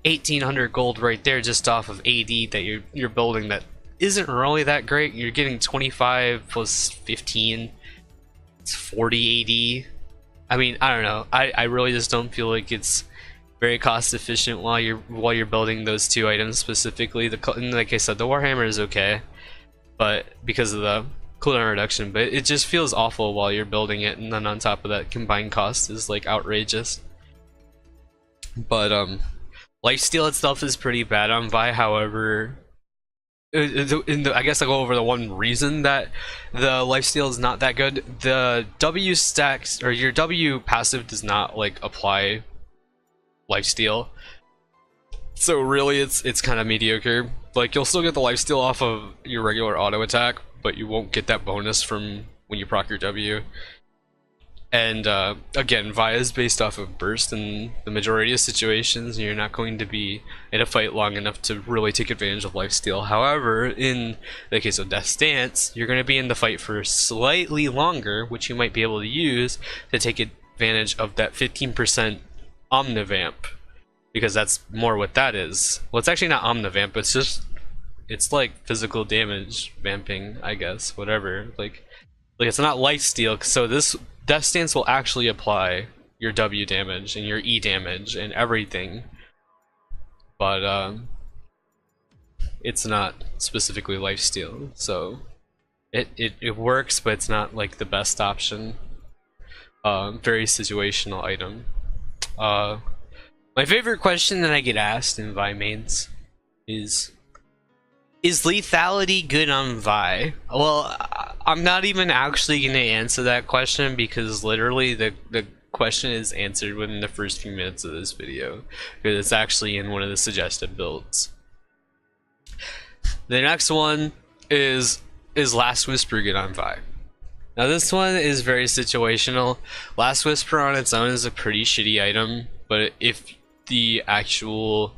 [SPEAKER 2] 1,800 gold right there just off of AD that you're building. That isn't really that great. You're getting 25 plus 15. It's 40 AD. I mean, I don't know. I really just don't feel like it's very cost efficient while you're building those two items specifically. Like I said, the Warhammer is okay, but because of the cooldown reduction, but it just feels awful while you're building it, and then on top of that, combined cost is like outrageous. But lifesteal itself is pretty bad on Vi. However, I guess I'll go over the one reason that the lifesteal is not that good. The W stacks, or your W passive, does not like apply lifesteal, so really it's kind of mediocre. Like, you'll still get the lifesteal off of your regular auto attack, but you won't get that bonus from when you proc your W. And again, Vi is based off of burst in the majority of situations, and you're not going to be in a fight long enough to really take advantage of lifesteal. However, in the case of Death Stance, you're going to be in the fight for slightly longer, which you might be able to use to take advantage of that 15% Omnivamp. because that's more what that is. Well, it's actually not omnivamp, but it's like physical damage vamping, I guess, whatever. Like it's not lifesteal, so this death stance will actually apply your W damage and your E damage and everything, but it's not specifically lifesteal, so it works, but it's not like the best option. Very situational item. My favorite question that I get asked in Vi mains is lethality good on Vi? Well, I'm not even actually going to answer that question, because literally the question is answered within the first few minutes of this video, because it's actually in one of the suggested builds. The next one is Last Whisper good on Vi? Now this one is very situational. Last Whisper on its own is a pretty shitty item, but if the actual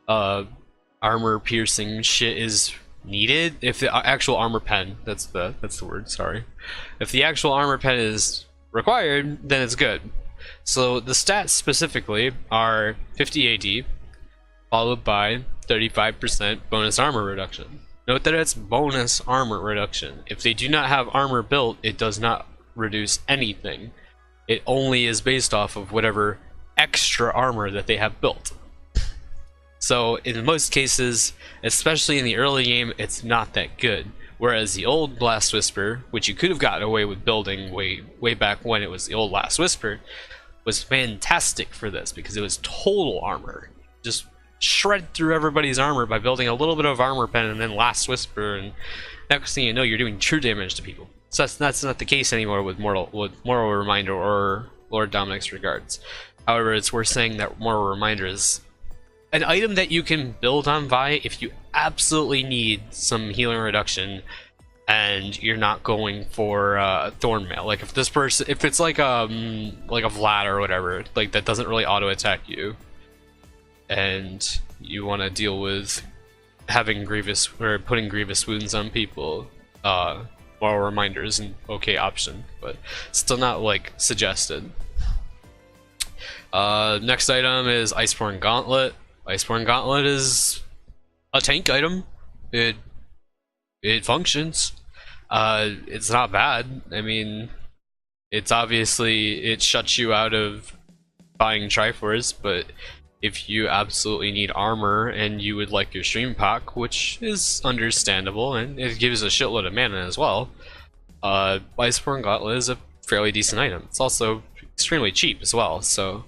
[SPEAKER 2] armor piercing shit is needed, if the actual armor pen, that's the word, sorry, if the actual armor pen is required, then it's good. So the stats specifically are 50 AD followed by 35% bonus armor reduction. Note that it's bonus armor reduction. If they do not have armor built, it does not reduce anything. It only is based off of whatever extra armor that they have built. So in most cases, especially in the early game, it's not that good. Whereas the old Last Whisper, which you could have gotten away with building way back when it was the old Last Whisper, was fantastic for this, because it was total armor. Just shred through everybody's armor by building a little bit of armor pen and then Last Whisper, and next thing you know, you're doing true damage to people. So that's not the case anymore with Moral Reminder or Lord Dominic's Regards. However, it's worth saying that Moral Reminder is an item that you can build on Vi if you absolutely need some healing reduction and you're not going for Thornmail. Like if this person, if it's like a Vlad or whatever, like that doesn't really auto attack you, and you want to deal with having grievous or putting grievous wounds on people, Moral Reminder is an okay option, but still not like suggested. Next item is Iceborne Gauntlet. Iceborne Gauntlet is a tank item. It functions. It's not bad. I mean, it's obviously, it shuts you out of buying Triforce, but if you absolutely need armor and you would like your stream pack, which is understandable, and it gives a shitload of mana as well, Iceborne Gauntlet is a fairly decent item. It's also extremely cheap as well, so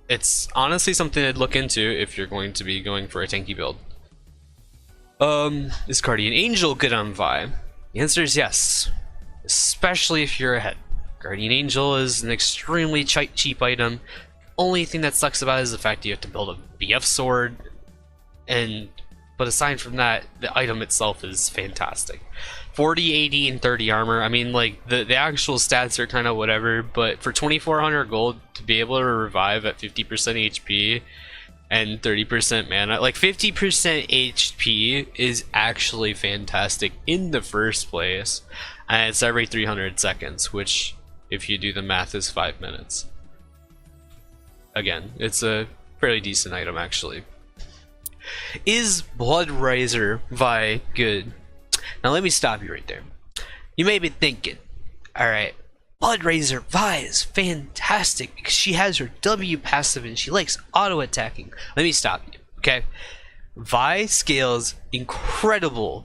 [SPEAKER 2] it's honestly something to look into if you're going to be going for a tanky build. Is Guardian Angel good on Vi? The answer is yes, especially if you're ahead. Guardian Angel is an extremely cheap item. Only thing that sucks about it is the fact that you have to build a BF sword, but aside from that, the item itself is fantastic. 40, 80, and 30 armor. I mean, like, the actual stats are kind of whatever, but for 2,400 gold, to be able to revive at 50% HP and 30% mana, like 50% HP is actually fantastic in the first place, and it's every 300 seconds, which, if you do the math, is 5 minutes. Again, it's a fairly decent item, actually. Is Bloodraiser Vi good? Now let me stop you right there. You may be thinking, alright, Bloodraiser Vi is fantastic because she has her W passive and she likes auto attacking. Let me stop you, okay? Vi scales incredible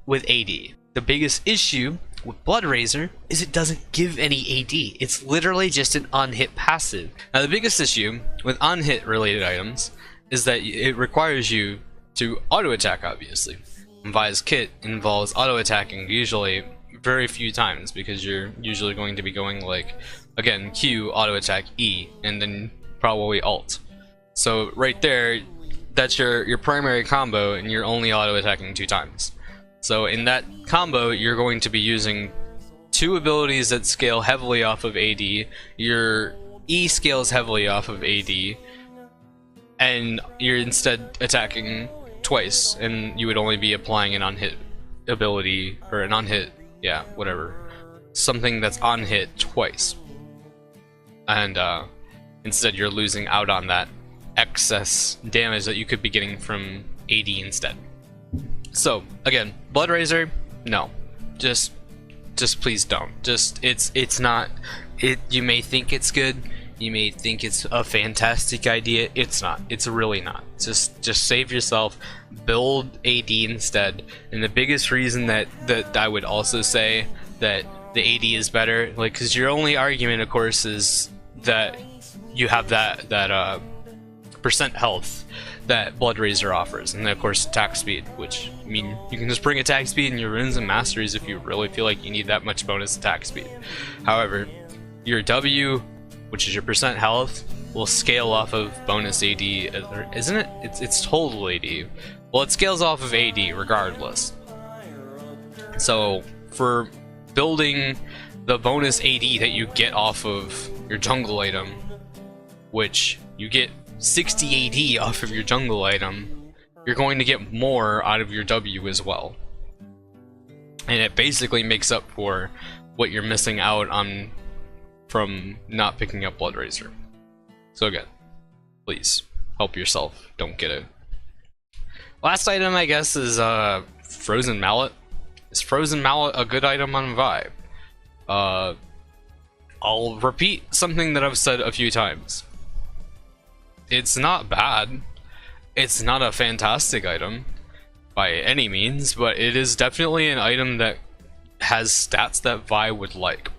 [SPEAKER 2] with AD. The biggest issue with Bloodraiser is it doesn't give any AD. It's literally just an on-hit passive. Now the biggest issue with on-hit related items is that it requires you to auto-attack, obviously. Vi's kit involves auto-attacking usually very few times, because you're usually going to be going like, again, Q, auto-attack, E, and then probably Alt. So right there, that's your primary combo, and you're only auto-attacking 2 times. So in that combo, you're going to be using 2 abilities that scale heavily off of AD, your E scales heavily off of AD, and you're instead attacking twice, and you would only be applying an on-hit ability, or an on-hit, yeah, whatever. Something that's on-hit twice. And instead you're losing out on that excess damage that you could be getting from AD instead. So again, Blood Razor, no, just please don't. It's not. You may think it's good. You may think it's a fantastic idea. It's not. It's really not. Just save yourself. Build AD instead. And the biggest reason that I would also say that the AD is better, like, because your only argument, of course, is that you have that percent health that Blood Razor offers, and then of course attack speed, which, I mean, you can just bring attack speed in your runes and masteries if you really feel like you need that much bonus attack speed. However, your W, which is your percent health, will scale off of bonus AD, isn't it? It's total AD. Well, it scales off of AD regardless. So for building the bonus AD that you get off of your jungle item, which you get 60 AD off of your jungle item, you're going to get more out of your W as well. And it basically makes up for what you're missing out on from not picking up Blood Razor. So again, please help yourself, don't get it. Last item, I guess, is Frozen Mallet. Is Frozen Mallet a good item on Vi? I'll repeat something that I've said a few times. It's not bad. It's not a fantastic item by any means, but it is definitely an item that has stats that Vi would like.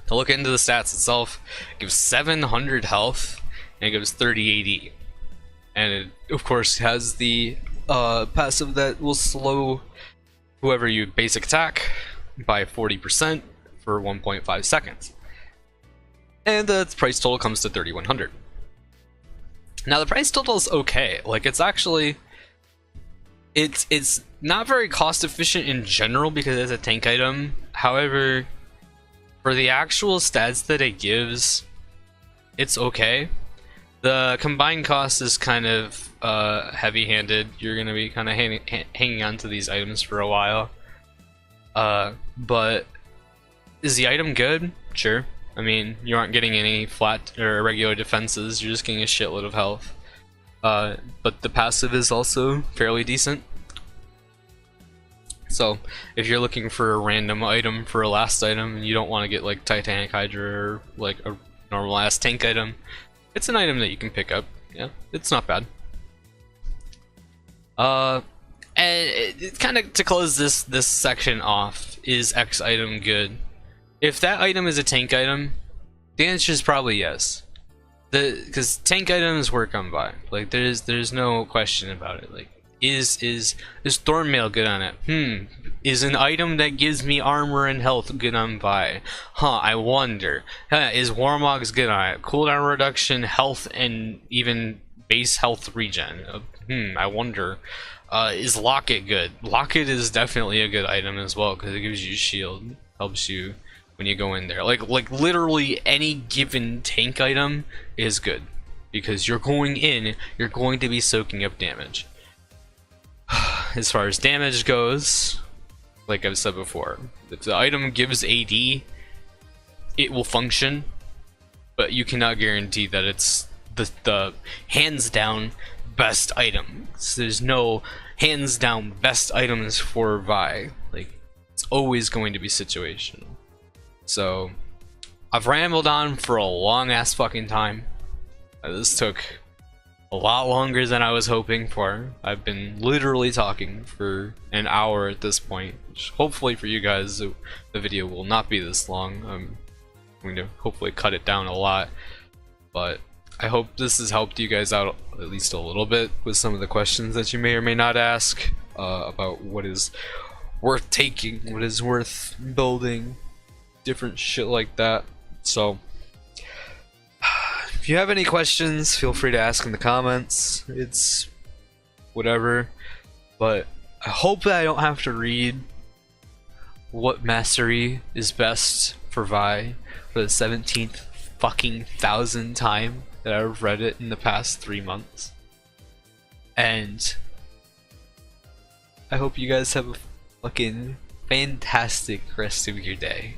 [SPEAKER 2] To look into the stats itself, it gives 700 health and it gives 30 AD. And it, of course, has the passive that will slow whoever you basic attack by 40% for 1.5 seconds. And the price total comes to 3,100. Now the price total is okay. Like, it's actually, it's not very cost efficient in general because it's a tank item. However, for the actual stats that it gives, it's okay. The combined cost is kind of heavy-handed. You're gonna be kind of hanging on to these items for a while. But is the item good? Sure. I mean, you aren't getting any flat or regular defenses, you're just getting a shitload of health. But the passive is also fairly decent. So, if you're looking for a random item for a last item, and you don't want to get like Titanic Hydra or like a normal ass tank item, it's an item that you can pick up. Yeah, it's not bad. And it kind of, to close this section off, is X item good? If that item is a tank item, the answer is probably yes. Because tank items work on Vi. Like, there's no question about it. Like, is Thornmail good on it? Is an item that gives me armor and health good on Vi? I wonder. Is Warmog's good on it? Cooldown reduction, health, and even base health regen. I wonder. Is Locket good? Locket is definitely a good item as well because it gives you shield, helps you when you go in there. Like literally any given tank item is good because you're going in, you're going to be soaking up damage. As far as damage goes, like I've said before, if the item gives AD, it will function, but you cannot guarantee that it's the hands down best item. So there's no hands down best items for Vi. Like, it's always going to be situational. So I've rambled on for a long ass fucking time. This took a lot longer than I was hoping for. I've been literally talking for an hour at this point, which hopefully for you guys the video will not be this long. I'm going to hopefully cut it down a lot, but I hope this has helped you guys out at least a little bit with some of the questions that you may or may not ask about what is worth taking, what is worth building, different shit like that. So if you have any questions, feel free to ask in the comments. It's whatever, but I hope that I don't have to read what mastery is best for Vi for the 17th fucking thousand time that I've read it in the past 3 months. And I hope you guys have a fucking fantastic rest of your day.